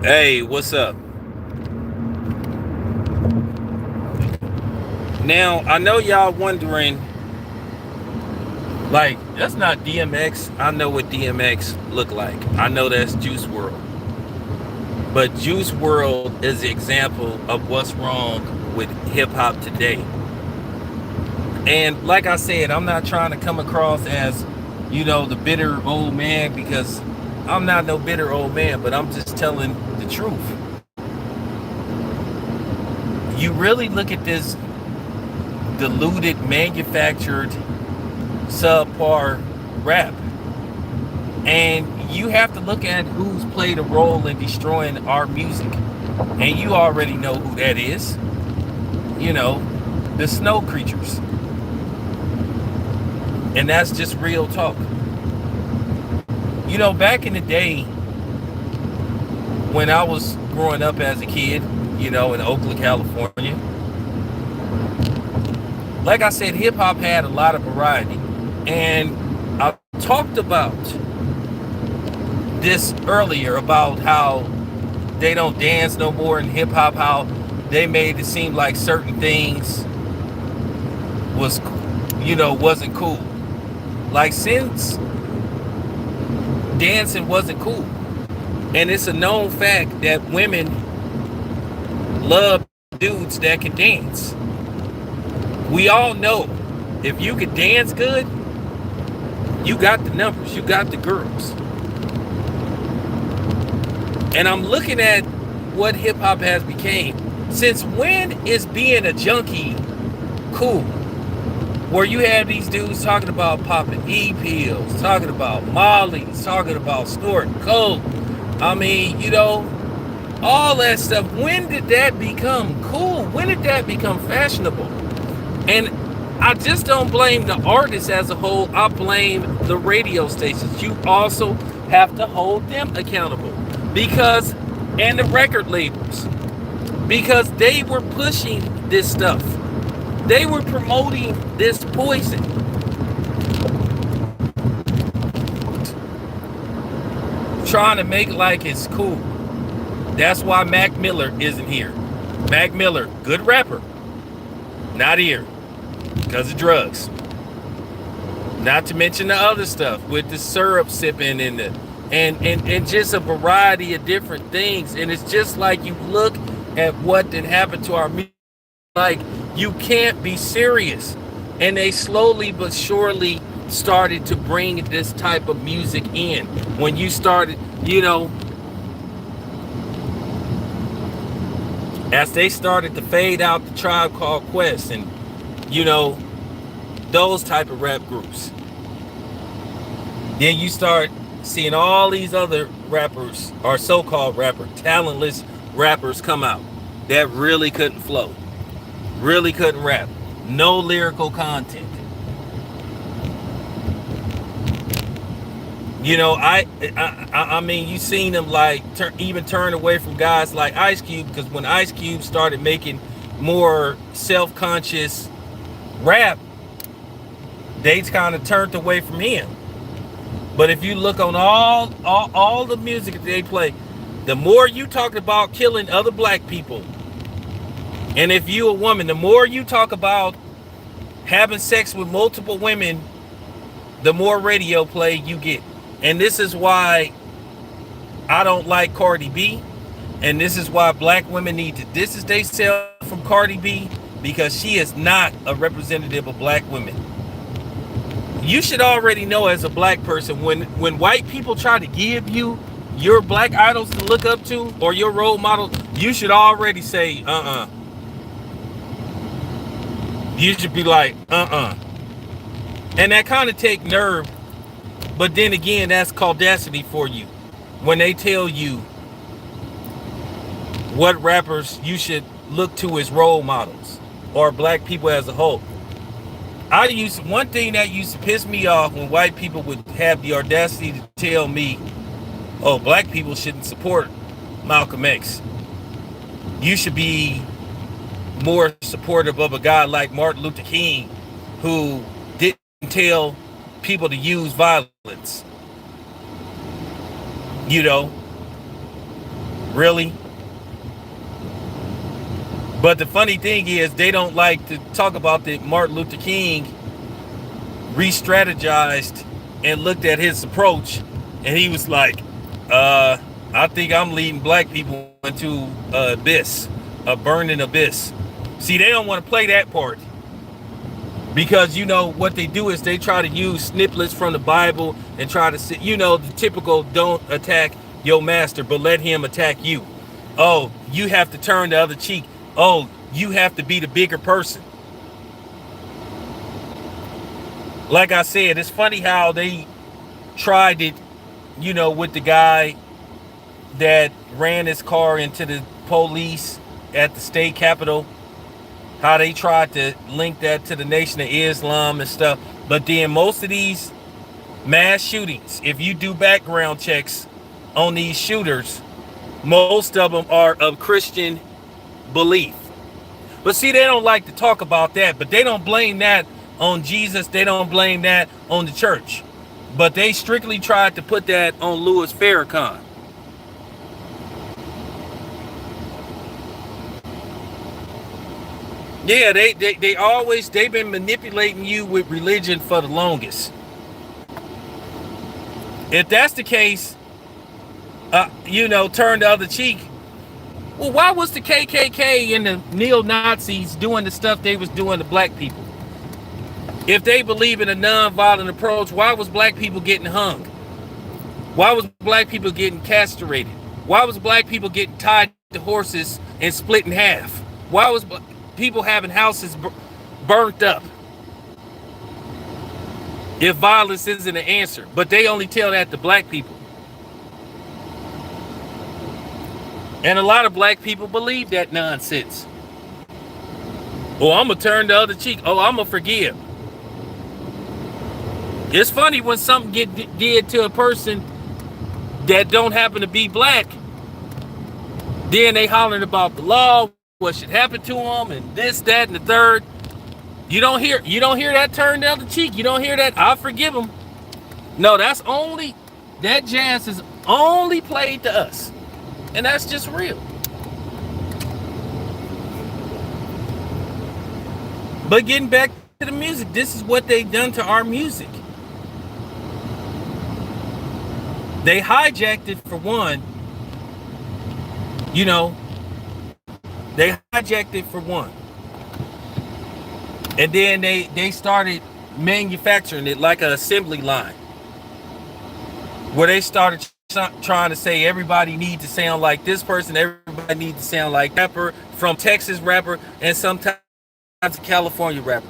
Hey, what's up? Now, I know y'all wondering, like, that's not DMX. I know what DMX look like. I know that's Juice World. But Juice World is the example of what's wrong with hip hop today. And like I said, I'm not trying to come across as, the bitter old man because I'm not no bitter old man, but I'm just telling the truth. You really look at this diluted, manufactured, subpar rap. And you have to look at who's played a role in destroying our music. And you already know who that is. You know, the snow creatures. And that's just real talk. Back in the day when I was growing up as a kid, in Oakland, California, like I said, hip hop had a lot of variety. And I talked about this earlier about how they don't dance no more in hip hop, how they made it seem like certain things was wasn't cool. Like since dancing wasn't cool. And it's a known fact that women love dudes that can dance. We all know if you can dance good, you got the numbers, you got the girls. And I'm looking at what hip hop has become. Since when is being a junkie cool? Where you have these dudes talking about popping E-pills, talking about mollies, talking about snorting coke. I mean, all that stuff. When did that become cool? When did that become fashionable? And I just don't blame the artists as a whole. I blame the radio stations. You also have to hold them accountable. And the record labels. Because they were pushing this stuff. They were promoting this poison. Trying to make like it's cool. That's why Mac Miller isn't here. Mac Miller, good rapper, not here because of drugs. Not to mention the other stuff with the syrup sipping and just a variety of different things. And it's just like you look at what did happen to our music, like you can't be serious. And they slowly but surely started to bring this type of music in. When you started, as they started to fade out the Tribe Called Quest and, those type of rap groups. Then you start seeing all these other rappers, or so-called talentless rappers come out that really couldn't flow, really couldn't rap, no lyrical content. I mean, you seen them like even turn away from guys like Ice Cube, because when Ice Cube started making more self-conscious rap, they kind of turned away from him. But if you look on all the music that they play, the more you talk about killing other black people, and if you a woman, the more you talk about having sex with multiple women, the more radio play you get. And this is why I don't like Cardi B. And this is why black women need to distance themselves from Cardi B, because she is not a representative of black women. You should already know as a black person, when white people try to give you your black idols to look up to or your role model, you should already say, You should be like, And that kind of take nerve. But then again, that's audacity for you. When they tell you what rappers you should look to as role models, or black people as a whole. One thing that used to piss me off when white people would have the audacity to tell me, oh, black people shouldn't support Malcolm X. You should be more supportive of a guy like Martin Luther King, who didn't tell people to use violence. Really? But the funny thing is, they don't like to talk about that Martin Luther King re-strategized and looked at his approach, and he was like, I think I'm leading black people into abyss, a burning abyss. See, they don't want to play that part, because you know what they do is they try to use snippets from the Bible and try to say, you know, the typical don't attack your master, but let him attack you. Oh, you have to turn the other cheek. Oh, you have to be the bigger person. Like I said, it's funny how they tried it, you know, with the guy that ran his car into the police at the state capitol, how they tried to link that to the Nation of Islam and stuff. But then most of these mass shootings, if you do background checks on these shooters, most of them are of Christian belief. But see, they don't like to talk about that, but they don't blame that on Jesus. They don't blame that on the church. But they strictly tried to put that on Louis Farrakhan. Yeah, they've been manipulating you with religion for the longest. If that's the case, you know, turn the other cheek. Well, why was the KKK and the neo-Nazis doing the stuff they was doing to black people? If they believe in a non-violent approach, why was black people getting hung? Why was black people getting castrated? Why was black people getting tied to horses and split in half? Why was people having houses burnt up? If violence isn't an answer, but they only tell that to black people. And a lot of black people believe that nonsense. Oh, I'm gonna turn the other cheek. Oh, I'm gonna forgive. It's funny when something did to a person that don't happen to be black, then they hollering about the law, what should happen to them, and this, that, and the third. You don't hear that turn the other cheek. You don't hear that I forgive them. No, that jazz is only played to us. And that's just real. But getting back to the music, this is what they've done to our music. They hijacked it for one. You know, they hijacked it for one. And then they started manufacturing it like an assembly line, where they started trying to say everybody needs to sound like this person, everybody needs to sound like rapper from Texas rapper, and sometimes a California rapper.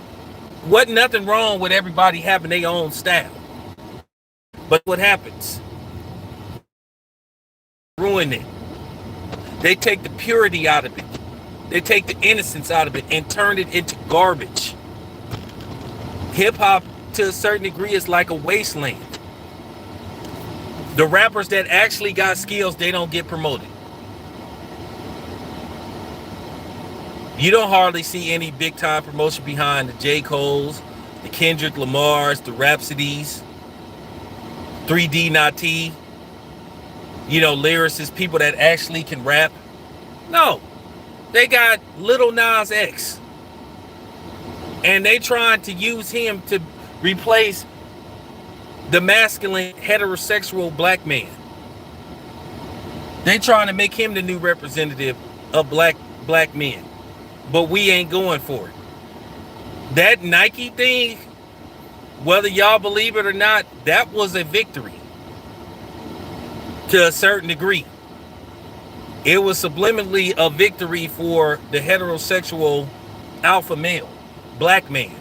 Wasn't nothing wrong with everybody having their own style. But what happens? Ruin it. They take the purity out of it. They take the innocence out of it and turn it into garbage. Hip hop, to a certain degree, is like a wasteland. The rappers that actually got skills, they don't get promoted. You don't hardly see any big time promotion behind the J. Cole's, the Kendrick Lamar's, the Rhapsodies, 3D Na'Tee, you know, lyricists, people that actually can rap. No, they got Lil Nas X, and they trying to use him to replace the masculine heterosexual black man. They trying to make him the new representative of black men, but we ain't going for it. That Nike thing, whether y'all believe it or not, that was a victory to a certain degree. It was subliminally a victory for the heterosexual alpha male, black man.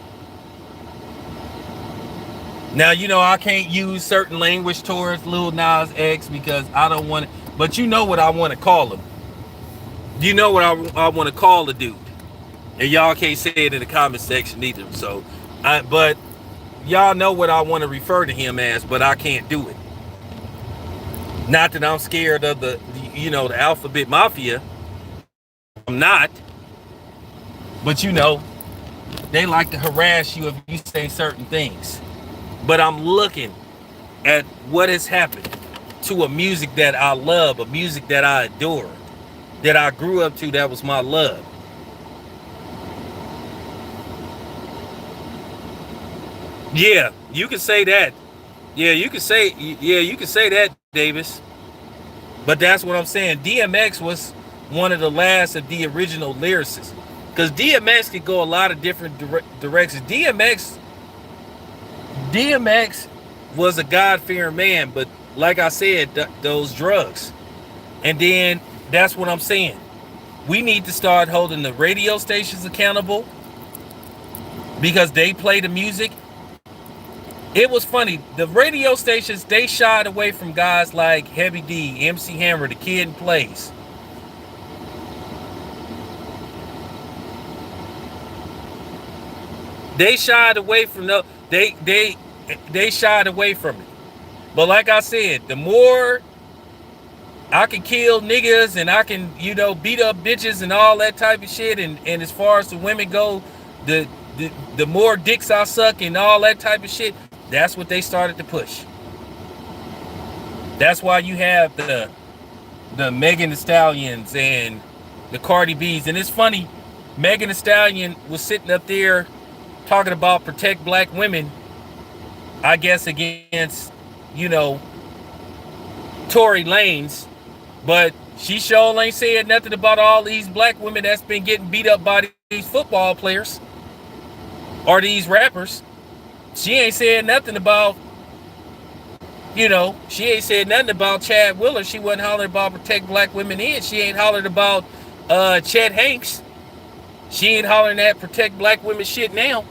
Now, you know, I can't use certain language towards Lil Nas X because I don't want to, but you know what I want to call him. You know what I want to call the dude. And y'all can't say it in the comment section either. So, but y'all know what I want to refer to him as, but I can't do it. Not that I'm scared of the alphabet mafia. I'm not. But you know, they like to harass you if you say certain things. But I'm looking at what has happened. to a music that I love, a music that I adore, that I grew up to, that was my love. Yeah, you can say that. You can say that, Davis. But that's what I'm saying. DMX was one of the last of the original lyricists. Because DMX could go a lot of different directions. DMX was a God-fearing man, but like I said, those drugs. And then that's what I'm saying. We need to start holding the radio stations accountable because they play the music. It was funny. The radio stations, they shied away from guys like Heavy D, MC Hammer, the Kid and Plays. They shied away from they shied away from it. But like I said, the more I can kill niggas and I can, beat up bitches and all that type of shit, and as far as the women go, the the more dicks I suck and all that type of shit, that's what they started to push. That's why you have the Megan Thee Stallions and the Cardi B's. And it's funny, Megan Thee Stallion was sitting up there talking about protect black women, I guess against, Tory Lanez, but she sure ain't said nothing about all these black women that's been getting beat up by these football players or these rappers. She ain't said nothing about, she ain't said nothing about Chad Willer. She wasn't hollering about protect black women then. She ain't hollering about Chet Hanks. She ain't hollering that protect black women shit now.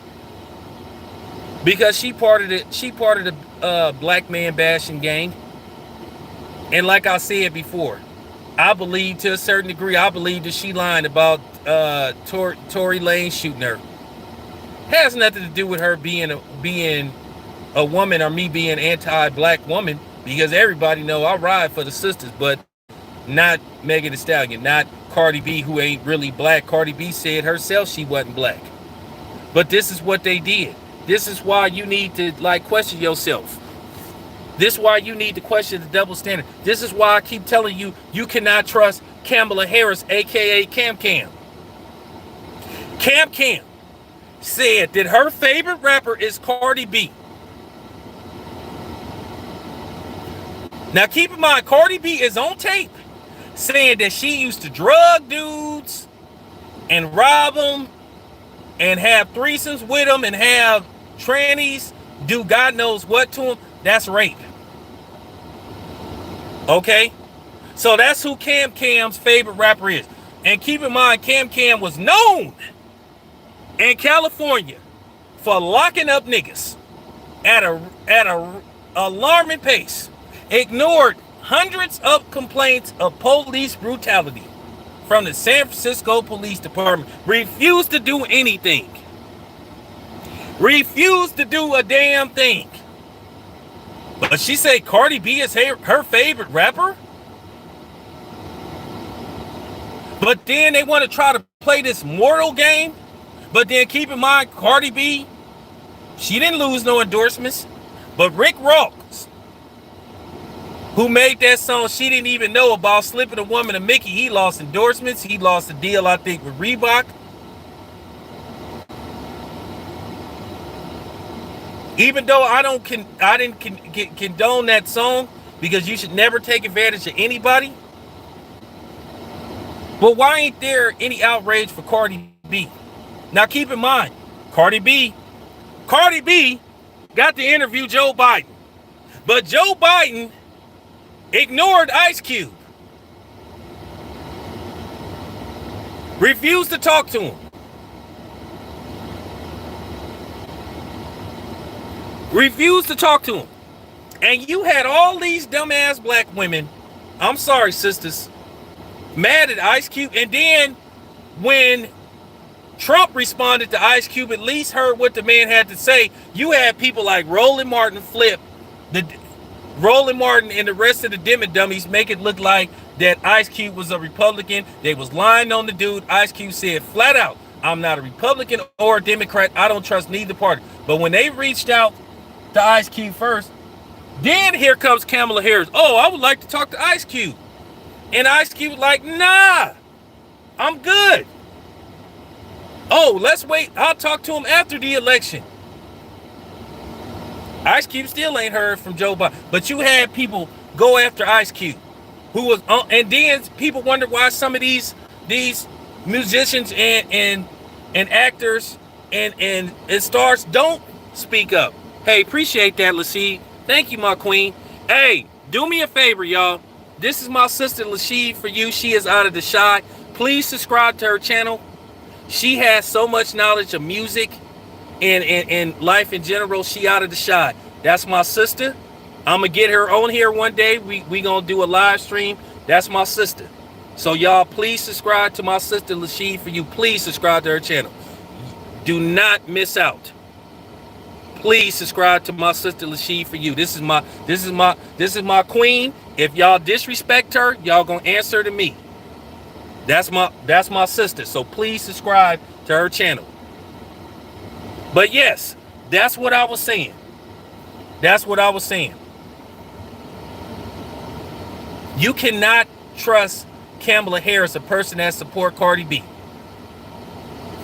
Because she part of the black man bashing gang. And like I said before, I believe to a certain degree, I believe that she lying about Tory Lanez shooting her. Has nothing to do with her being a woman or me being anti-black woman, because everybody know I ride for the sisters, but not Megan Thee Stallion, not Cardi B, who ain't really black. Cardi B said herself she wasn't black. But this is what they did. This is why you need to question yourself. This is why you need to question the double standard. This is why I keep telling you, you cannot trust Kamala Harris, aka Cam Cam. Cam Cam said that her favorite rapper is Cardi B. Now keep in mind, Cardi B is on tape saying that she used to drug dudes and rob them and have threesomes with them and have trannies do God knows what to them. That's rape. Okay? So that's who Cam Cam's favorite rapper is. And keep in mind, Cam Cam was known in California for locking up niggas at a alarming pace. Ignored hundreds of complaints of police brutality from the San Francisco Police Department. Refused to do anything. Refused to do a damn thing. But she said Cardi B is her favorite rapper? But then they want to try to play this mortal game. But then keep in mind, Cardi B, she didn't lose no endorsements. But Rick Ross, who made that song she didn't even know about, slipping a woman to Mickey, he lost endorsements. He lost a deal, I think, with Reebok. Even though I didn't condone that song, because you should never take advantage of anybody. But why ain't there any outrage for Cardi B? Now keep in mind, Cardi B got to interview Joe Biden. But Joe Biden ignored Ice Cube. Refused to talk to him. Refused to talk to him. And you had all these dumbass black women, I'm sorry sisters, mad at Ice Cube. And then when Trump responded to Ice Cube, at least heard what the man had to say, you had people like Roland Martin and the rest of the Dim and Dummies make it look like that Ice Cube was a Republican. They was lying on the dude. Ice Cube said flat out, I'm not a Republican or a Democrat. I don't trust neither party. But when they reached out to Ice Cube first, Then here comes Kamala Harris. Oh, I would like to talk to Ice Cube. And Ice Cube was like, nah, I'm good. Oh, let's wait. I'll talk to him after the election. Ice Cube still ain't heard from Joe Biden. But you had people go after Ice Cube. Who was and then people wonder why some of these musicians and actors and stars don't speak up. Hey, appreciate that, Lasheed. Thank you, my queen. Hey, do me a favor, y'all. This is my sister Lasheed for you. She is out of the shy. Please subscribe to her channel. She has so much knowledge of music and life in general. She out of the shy. That's my sister. I'm going to get her on here one day. We going to do a live stream. That's my sister. So y'all, please subscribe to my sister Lasheed for you. Please subscribe to her channel. Do not miss out. Please subscribe to my sister Lasheed for you. This is my queen. If y'all disrespect her, y'all going to answer to me. That's my sister. So please subscribe to her channel. But yes, that's what I was saying. That's what I was saying. You cannot trust Kamala Harris, a person that support Cardi B.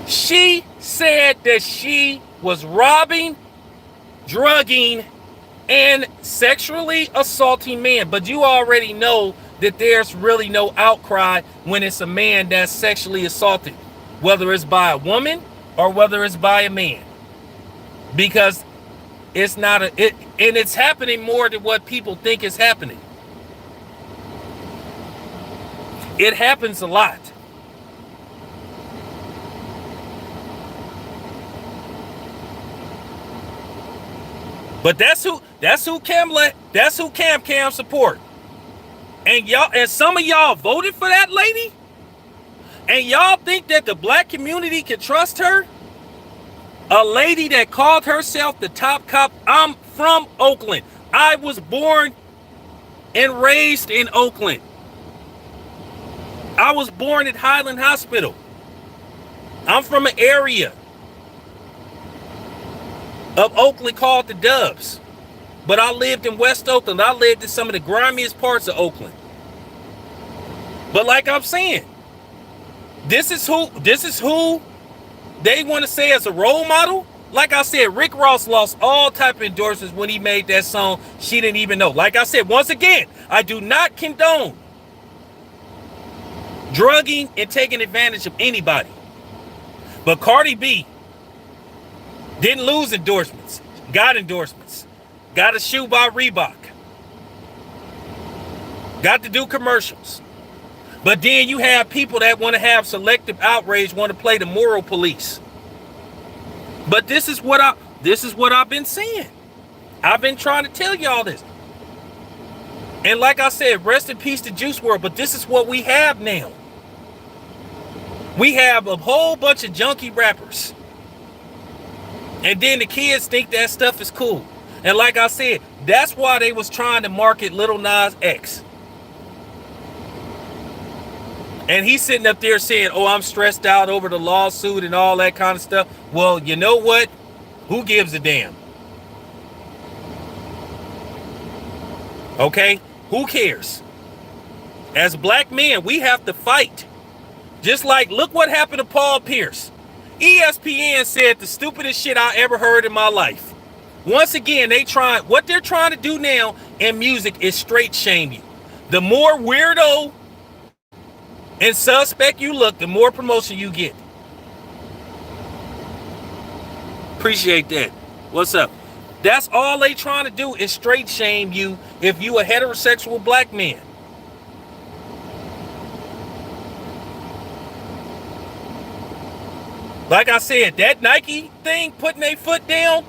She said that she was robbing, drugging, and sexually assaulting men. But you already know that there's really no outcry when it's a man that's sexually assaulted, whether it's by a woman or whether it's by a man. Because it's not and it's happening more than what people think is happening. It happens a lot. But that's who Cam support. And y'all, and some of y'all voted for that lady? And y'all think that the black community can trust her? A lady that called herself the top cop. I'm from Oakland. I was born and raised in Oakland. I was born at Highland Hospital. I'm from an area of Oakland called the Dubs. But I lived in West Oakland. I lived in some of the grimiest parts of Oakland. But like I'm saying, this is who they want to say as a role model. Like I said, Rick Ross lost all type of endorsements when he made that song She Didn't Even Know. Like I said, once again, I do not condone drugging and taking advantage of anybody. But Cardi B didn't lose endorsements. Got endorsements. Got a shoe by Reebok. Got to do commercials. But then you have people that want to have selective outrage, want to play the moral police. But this is what I've been saying. I've been trying to tell y'all this. And like I said, rest in peace to Juice WRLD, but this is what we have now. We have a whole bunch of junkie rappers. And then the kids think that stuff is cool. And like I said, that's why they was trying to market Lil Nas X. And he's sitting up there saying, oh, I'm stressed out over the lawsuit and all that kind of stuff. Well, you know what? Who gives a damn? Okay? Who cares? As black men, we have to fight. Just like, look what happened to Paul Pierce. ESPN said the stupidest shit I ever heard in my life. Once again, what they're trying to do now in music is straight shame you. The more weirdo and suspect you look, the more promotion you get. Appreciate that. What's up? That's all they trying to do is straight shame you if you a heterosexual black man. Like I said, that Nike thing, putting their foot down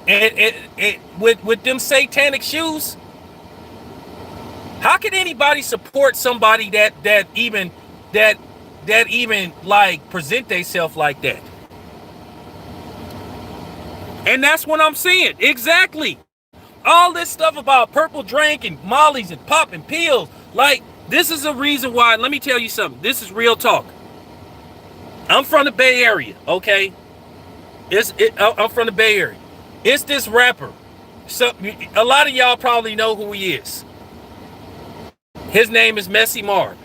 and with them satanic shoes. How can anybody support somebody that even like present themselves like that? And that's what I'm saying. Exactly. All this stuff about purple drink and mollies and popping pills. Like, this is a reason why. Let me tell you something. This is real talk. I'm from the Bay Area, okay? I'm from the Bay Area. It's this rapper, So a lot of y'all probably know who he is. His name is Messy Marv.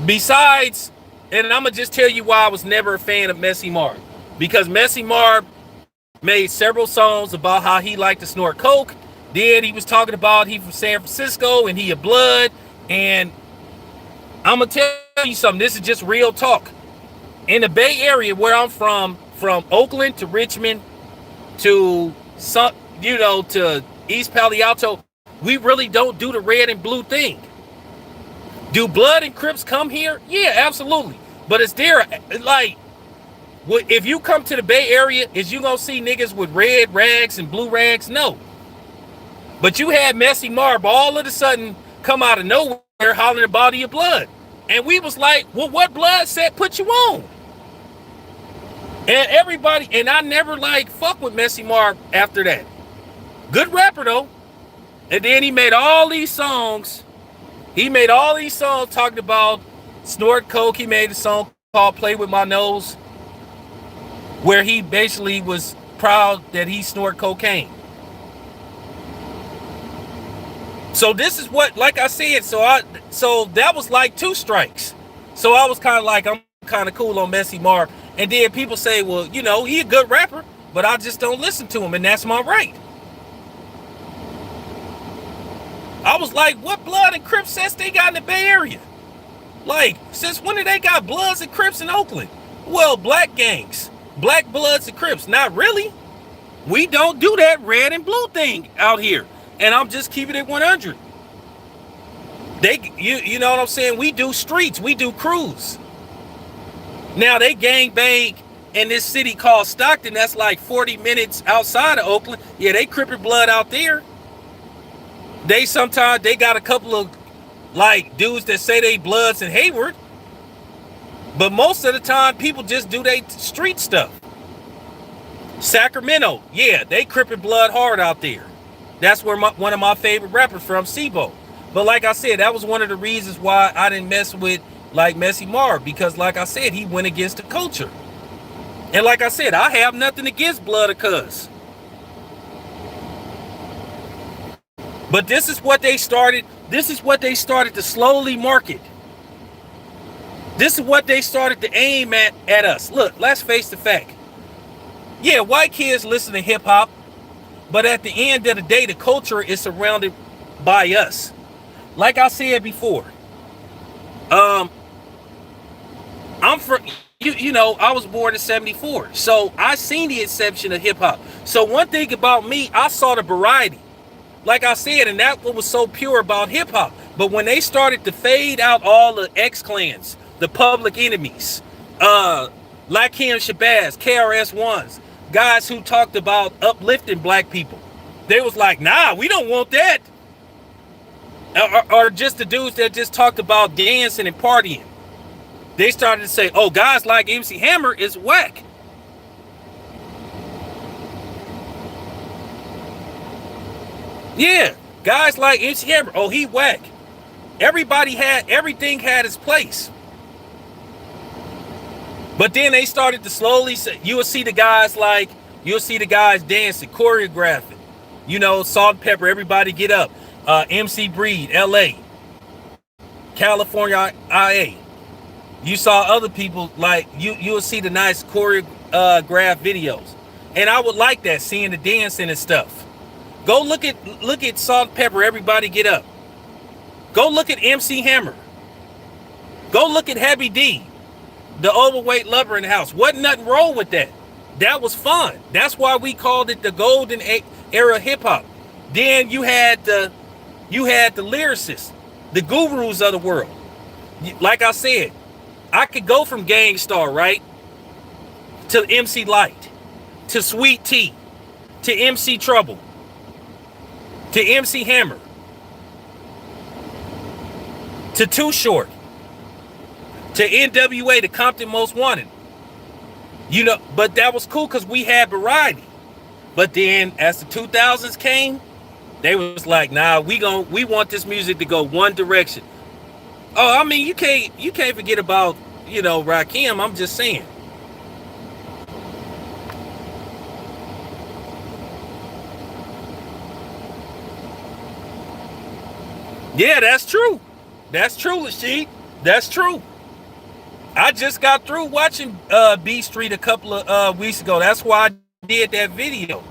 Besides, and I'm gonna just tell you why I was never a fan of Messy Marv. Because Messy Marv made several songs about how he liked to snort coke. Then he was talking about he from San Francisco and he a blood. And I'm gonna tell you something. This is just real talk. In the Bay Area, where I'm from Oakland to Richmond to to East Palo Alto, we really don't do the red and blue thing. Do Blood and Crips come here? Yeah, absolutely. But is there like, if you come to the Bay Area, is you gonna see niggas with red rags and blue rags? No. But you had Messy Marv all of a sudden come out of nowhere hollering about your blood. And we was like, well, what blood set put you on? And everybody, and I never like fuck with Messy Marv after that. Good rapper though. And then he made all these songs. He made all these songs talking about snort coke. He made a song called Play With My Nose, where he basically was proud that he snort cocaine. So this is what, like I said, so that was like 2 strikes. So I was kind of like, I'm kind of cool on Messy Marv. And then people say, well, he a good rapper, but I just don't listen to him, and that's my right. I was like, what Blood and Crips sets they got in the Bay Area? Like, since when did they got Bloods and Crips in Oakland? Well, black gangs, black Bloods and Crips. Not really. We don't do that red and blue thing out here. And I'm just keeping it 100. You know what I'm saying? We do streets. We do crews. Now, they gang bang in this city called Stockton. That's like 40 minutes outside of Oakland. Yeah, they Crippin' Blood out there. They got a couple of like dudes that say they Bloods in Hayward. But most of the time, people just do their street stuff. Sacramento, yeah, they Crippin' Blood hard out there. That's where one of my favorite rappers from, Sibo. But like I said, that was one of the reasons why I didn't mess with like Messy Marv, because like I said, he went against the culture. And like I said, I have nothing against Blood or Cuz. But this is what they started. This is what they started to slowly market. This is what they started to aim at us. Look, let's face the fact. Yeah, white kids listen to hip hop. But at the end of the day, the culture is surrounded by us. Like I said before, I'm from, I was born in 74. So I seen the inception of hip hop. So one thing about me, I saw the variety. Like I said, and that's what was so pure about hip hop. But when they started to fade out all the X-Clans, the Public Enemies, Lakim Shabazz, KRS-Ones, guys who talked about uplifting black people, they was like, nah, we don't want that. Or just the dudes that just talked about dancing and partying. They started to say, oh, guys like MC Hammer is whack. Yeah, guys like MC Hammer, oh, he whack. Everything had its place. But then they started to slowly say, you'll see the guys dancing, choreographing. Salt-N-Pepa, everybody get up. MC Breed, LA. California, IA. You saw other people, like, you'll see the nice choreographed videos. And I would like that, seeing the dancing and stuff. Go look at Salt-N-Pepa, everybody get up. Go look at MC Hammer. Go look at Heavy D. The overweight lover in the house. Wasn't nothing wrong with that. That was fun. That's why we called it the golden era hip hop. Then you had the lyricists, the gurus of the world. Like I said, I could go from Gang Starr, right, to MC Light, to Sweet T, to MC Trouble, to MC Hammer, to Too Short, to NWA, the Compton Most Wanted. But that was cool because we had variety. But then as the 2000s came, they was like, nah, we want this music to go one direction. Oh, I mean, you can't forget about, Rakim. I'm just saying. Yeah, that's true. That's true, Lashid. That's true. I just got through watching B Street a couple of weeks ago. That's why I did that video.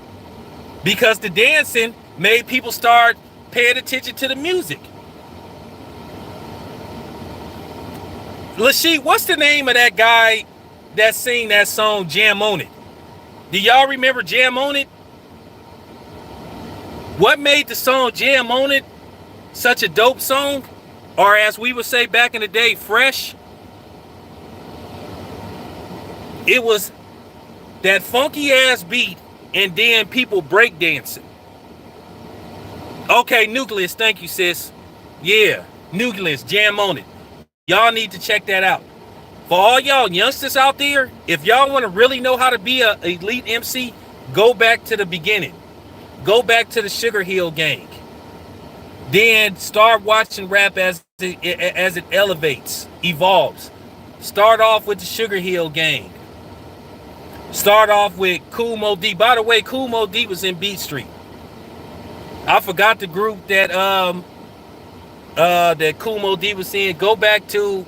Because the dancing made people start paying attention to the music. Lashid, what's the name of that guy that sing that song Jam On It? Do y'all remember Jam On It? What made the song Jam On It such a dope song? Or as we would say back in the day, fresh? It was that funky ass beat and then people breakdancing. Okay, Nucleus, thank you, sis. Yeah, Nucleus, Jam On It. Y'all need to check that out. For all y'all youngsters out there, if y'all want to really know how to be an elite MC, go back to the beginning. Go back to the Sugar Hill Gang. Then start watching rap as it elevates, evolves. Start off with the Sugar Hill Gang. Start off with Kool Moe Dee. By the way, Kool Moe Dee was in Beat Street. I forgot the group that that Kool Moe Dee was in. Go back to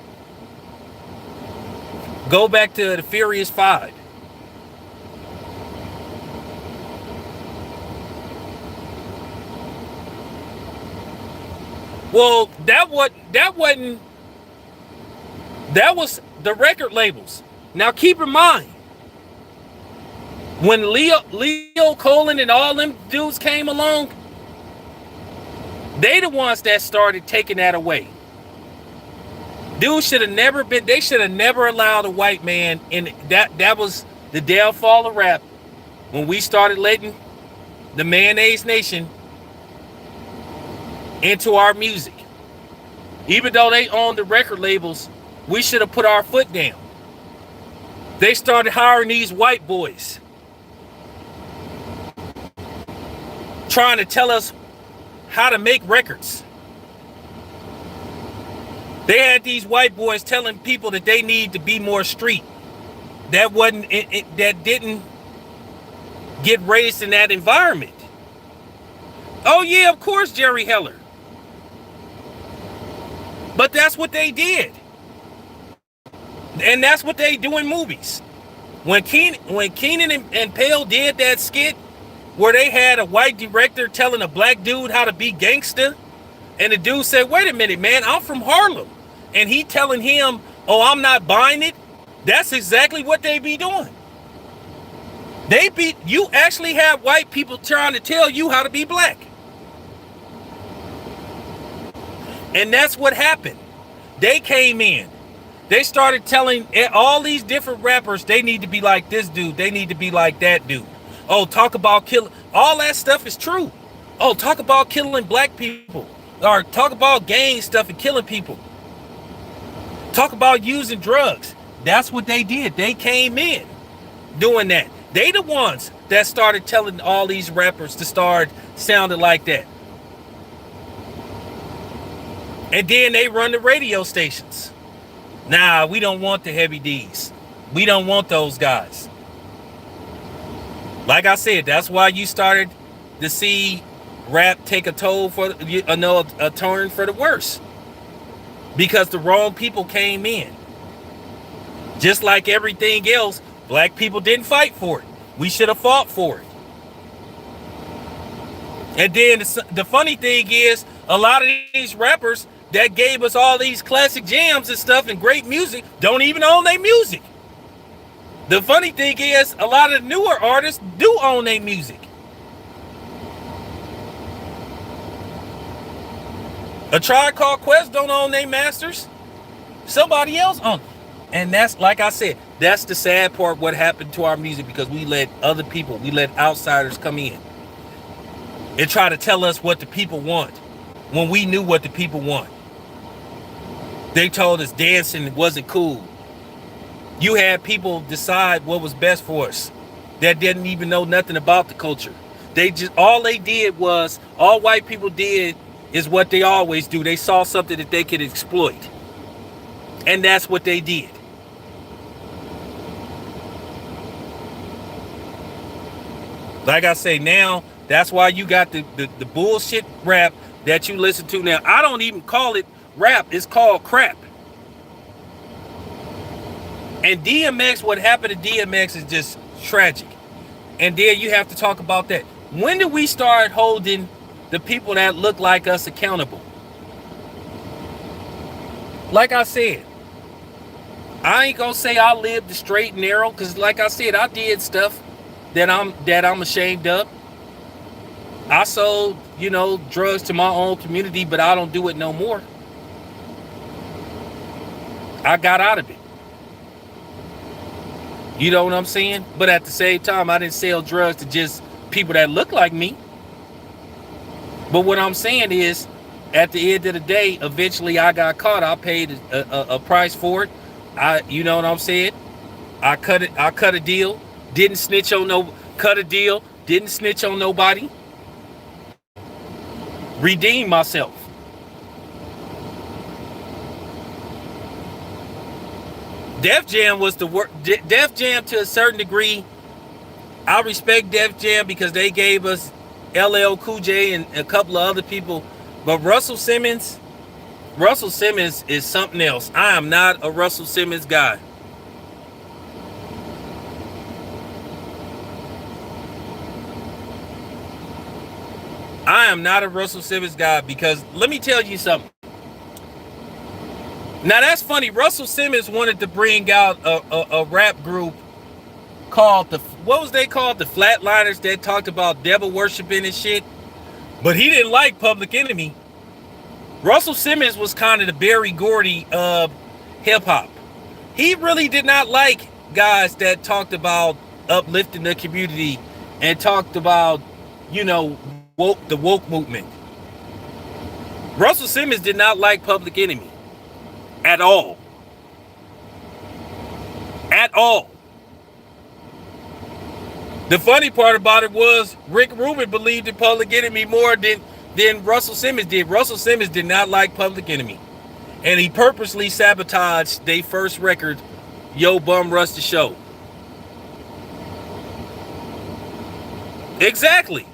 the Furious Five. Well, that was the record labels. Now keep in mind, when Leo Colin and all them dudes came along, they the ones that started taking that away. Dudes should have never been, they should have never allowed a white man in. That was the downfall of rap, when we started letting the Mayonnaise Nation into our music. Even though they owned the record labels, we should have put our foot down. They started hiring these white boys, trying to tell us how to make records. They had these white boys telling people that they need to be more street. That didn't get raised in that environment. Oh yeah, of course, Jerry Heller. But that's what they did. And that's what they do in movies. When Keenan and Peele did that skit where they had a white director telling a black dude how to be gangster, and the dude said, wait a minute, man, I'm from Harlem. And he telling him, oh, I'm not buying it. That's exactly what they be doing. You actually have white people trying to tell you how to be black. And that's what happened. They came in. They started telling all these different rappers they need to be like this dude. They need to be like that dude. Oh, talk about killing. All that stuff is true. Oh, talk about killing black people. Or talk about gang stuff and killing people. Talk about using drugs. That's what they did. They came in doing that. They the ones that started telling all these rappers to start sounding like that. And then they run the radio stations. Nah, we don't want the Heavy D's. We don't want those guys. Like I said, that's why you started to see rap take a turn for the worse. Because the wrong people came in. Just like everything else, black people didn't fight for it. We should have fought for it. And then the funny thing is, a lot of these rappers that gave us all these classic jams and stuff and great music don't even own their music. The funny thing is, a lot of newer artists do own their music. A Tribe Called Quest don't own their masters. Somebody else owns it. And that's, like I said, that's the sad part, what happened to our music, because we let other people, we let outsiders come in and try to tell us what the people want when we knew what the people want. They told us dancing wasn't cool. You had people decide what was best for us that didn't even know nothing about the culture. All white people did is what they always do. They saw something that they could exploit. And that's what they did. Like I say, now That's why you got the bullshit rap that you listen to now. I don't even call it rap. It's called crap. And DMX, what happened to DMX is just tragic. And then you have to talk about that. When did we start holding the people that look like us accountable? Like I said, I ain't gonna say I lived the straight and narrow, because like I said, I did stuff that I'm ashamed of. I sold, drugs to my own community, but I don't do it no more. I got out of it. You know what I'm saying? But at the same time, I didn't sell drugs to just people that look like me. But what I'm saying is, at the end of the day, eventually I got caught. I paid a price for it. You know what I'm saying? I cut a deal. Didn't snitch on cut a deal. Didn't snitch on nobody. Redeemed myself. Def Jam was the work. Def Jam, to a certain degree, I respect Def Jam because they gave us LL Cool J and a couple of other people. But Russell Simmons is something else. I am not a Russell Simmons guy. I am not a Russell Simmons guy because let me tell you something. Now that's funny. Russell Simmons wanted to bring out a rap group called what was they called? The Flatliners, that talked about devil worshiping and shit. But he didn't like Public Enemy. Russell Simmons was kind of the Berry Gordy of hip hop. He really did not like guys that talked about uplifting the community and talked about, the woke movement. Russell Simmons did not like Public Enemy. At all. At all. The funny part about it was Rick Rubin believed in Public Enemy more than Russell Simmons did. Russell Simmons did not like Public Enemy. And he purposely sabotaged their first record, Yo Bum Rush the Show. Exactly.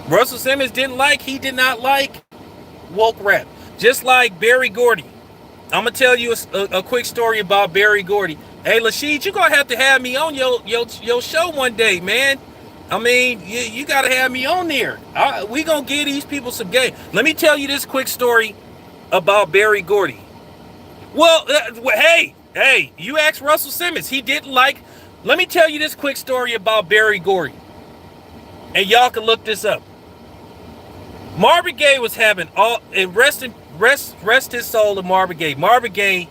Russell Simmons did not like woke rap. Just like Berry Gordy. I'm going to tell you a quick story about Berry Gordy. Hey, Lashid, you're going to have me on your show one day, man. I mean, you got to have me on there. We going to give these people some game. Let me tell you this quick story about Berry Gordy. Well, hey, you asked Russell Simmons. He didn't like. Let me tell you this quick story about Berry Gordy. And y'all can look this up. Marvin Gaye was having rest his soul to Marvin Gaye. Marvin Gaye,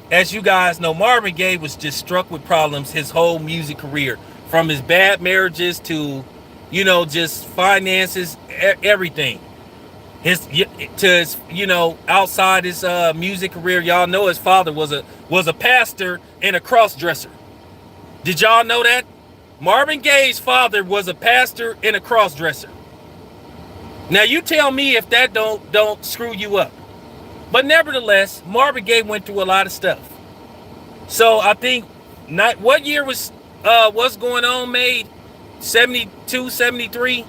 as you guys know, Marvin Gaye was just struck with problems his whole music career, from his bad marriages to, just finances, everything. Outside his music career, y'all know his father was a pastor and a cross-dresser. Did y'all know that? Marvin Gaye's father was a pastor and a cross-dresser. Now you tell me if that don't screw you up. But nevertheless, Marvin Gaye went through a lot of stuff. So I think what year was What's Going On made? 72, 73.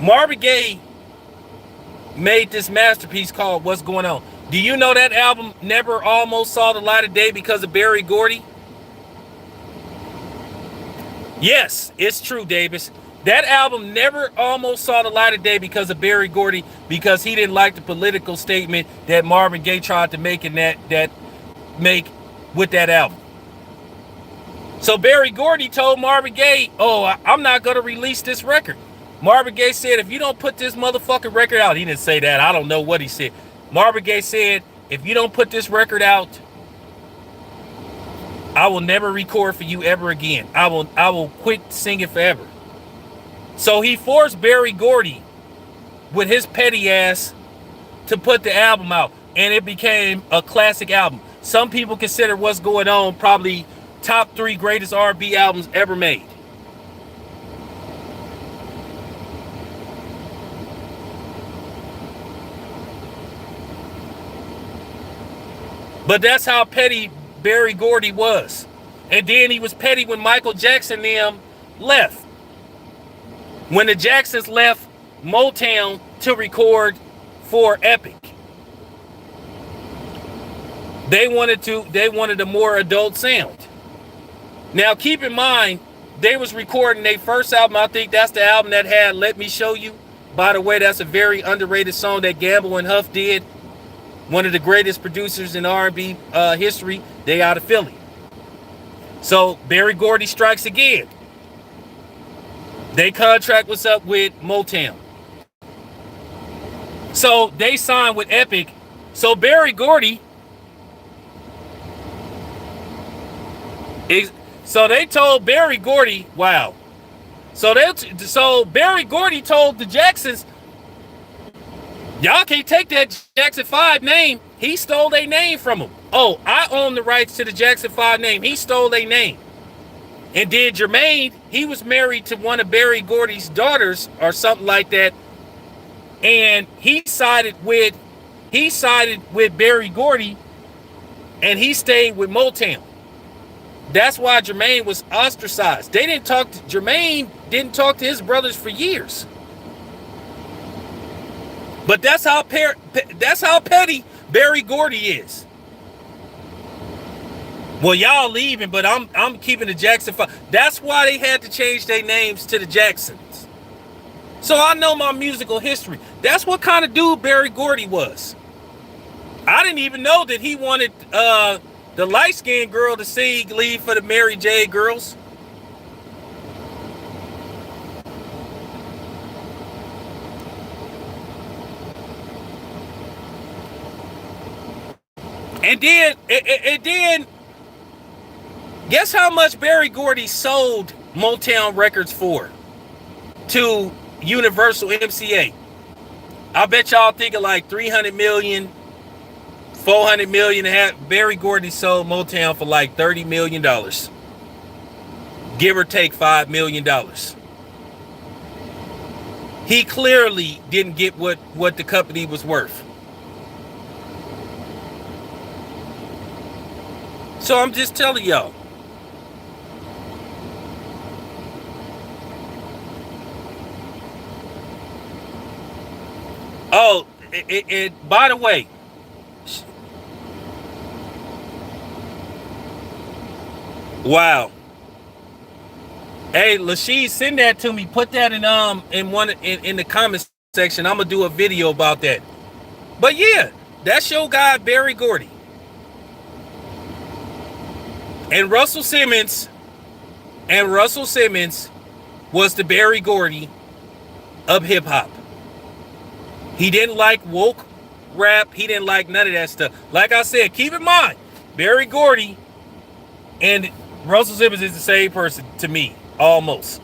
Marvin Gaye made this masterpiece called What's Going On. Do you know that album never almost saw the light of day because of Berry Gordy? Yes, it's true, Davis. That album never almost saw the light of day because of Berry Gordy, because he didn't like the political statement that Marvin Gaye tried to make in that with that album. So Berry Gordy told Marvin Gaye, I'm not going to release this record. Marvin Gaye said, if you don't put this motherfucking record out, he didn't say that. I don't know what he said. Marvin Gaye said, if you don't put this record out, I will never record for you ever again. I will quit singing forever. So he forced Berry Gordy with his petty ass to put the album out, and it became a classic album. Some people consider What's Going On probably top 3 greatest R&B albums ever made. But that's how petty Berry Gordy was. And then he was petty when Michael Jackson and them left. When the Jacksons left Motown to record for Epic. They wanted a more adult sound. Now keep in mind, they was recording their first album. I think that's the album that had Let Me Show You. By the way, that's a very underrated song that Gamble and Huff did. One of the greatest producers in R&B history. They out of Philly. So Berry Gordy strikes again. Their contract was up with Motown. So they signed with Epic. So Berry Gordy, so they told Berry Gordy, wow. So Berry Gordy told the Jacksons, y'all can't take that Jackson 5 name. He stole their name from him. Oh, I own the rights to the Jackson 5 name. He stole their name. And then Jermaine, he was married to one of Berry Gordy's daughters or something like that. And he sided with Berry Gordy, and he stayed with Motown. That's why Jermaine was ostracized. Jermaine didn't talk to his brothers for years. But that's how petty Berry Gordy is. Well, y'all leaving, but I'm keeping the Jackson 5. That's why they had to change their names to the Jacksons. So I know my musical history. That's what kind of dude Berry Gordy was. I didn't even know that he wanted the light-skinned girl to sing lead for the Mary J. Girls. And then, guess how much Berry Gordy sold Motown Records for to Universal MCA? I bet y'all thinking like 300 million, 400 million. Berry Gordy sold Motown for like $30 million. Give or take $5 million. He clearly didn't get what the company was worth. So I'm just telling y'all. Oh, by the way, wow. Hey, Lasheed, send that to me. Put that in the comment section. I'm gonna do a video about that. But yeah, that's your guy Berry Gordy. And Russell Simmons was the Berry Gordy of hip hop. He didn't like woke rap. He didn't like none of that stuff. Like I said, keep in mind, Berry Gordy and Russell Simmons is the same person to me, almost.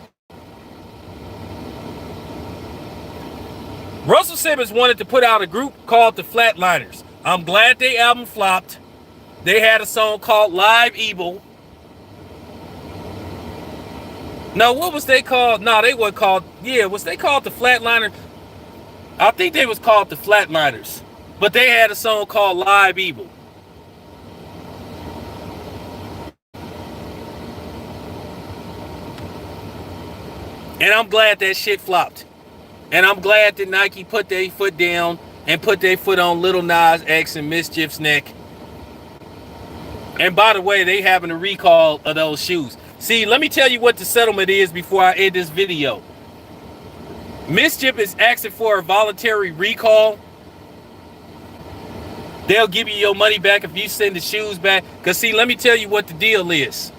Russell Simmons wanted to put out a group called the Flatliners. I'm glad their album flopped. They had a song called Live Evil. No, what was they called? No, they weren't called. Yeah, was they called the Flatliners? I think they was called the Flatliners. But they had a song called Live Evil. And I'm glad that shit flopped. And I'm glad that Nike put their foot down and put their foot on Lil Nas X and Mischief's neck. And by the way, they having a recall of those shoes. See, let me tell you what the settlement is before I end this video. Mischief is asking for a voluntary recall. They'll give you your money back if you send the shoes back. Because see, let me tell you what the deal is.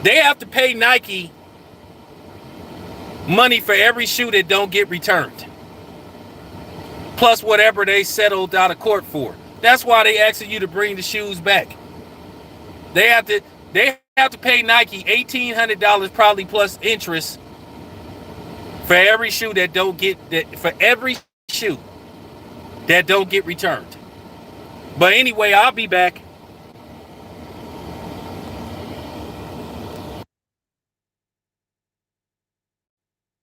They have to pay Nike money for every shoe that don't get returned. Plus whatever they settled out of court for. That's why they asking you to bring the shoes back. They have to pay Nike $1,800 probably plus interest for every shoe that don't get returned. But anyway, I'll be back.